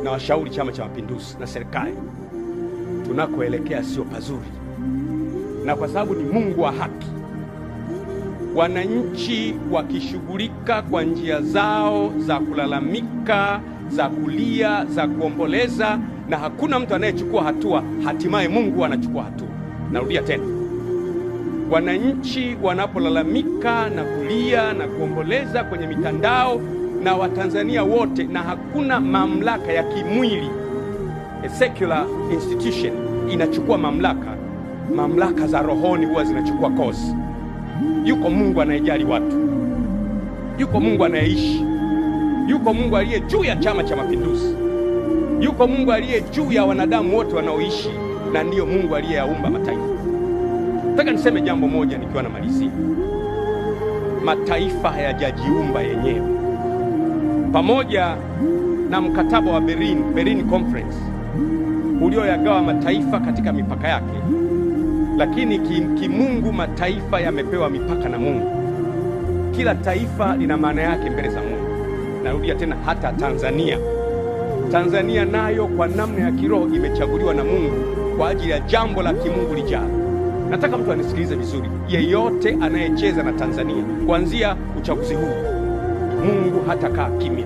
na washauri Chama cha Mapinduzi na serikali, tunakoelekea sio pazuri, na kwa sababu ni Mungu wa haki, wananchi wakishughulika kwa njia zao za kulalamika, za kulia, za kuomboleza, na hakuna mtu anayechukua hatua, hatimaye Mungu anachukua hatua. Narudia tena, wananchi wanapolalamika na kulia na kuomboleza kwenye mitandao, na Watanzania wote, na hakuna mamlaka ya kimwili, a secular institution inachukua mamlaka za rohoni huwa zinachukua kozi. Yuko Mungu anayejali watu, yuko Mungu anayeishi, yuko Mungu aliye juu ya Chama cha Mapinduzi, yuko Mungu aliye juu ya wanadamu wote wanaoishi, na ndiyo Mungu aliyeyaumba mataifa. Nataka niseme jambo moja nikiwa namalizia. Mataifa hayajajiumba yenyewe. Pamoja na mkataba wa Berlin Conference ulioyagawa mataifa katika mipaka yake, lakini kimungu mataifa yamepewa mipaka na Mungu. Kila taifa lina maana yake mbele za Mungu. Narudia tena, hata Tanzania nayo kwa namna ya kiroho imechaguliwa na Mungu kwa ajili ya jambo la kimungu lijalo. Nataka mtu anisikilize vizuri. Yeyote anayecheza na Tanzania kuanzia uchaguzi huu, Mungu hatakaa kimya.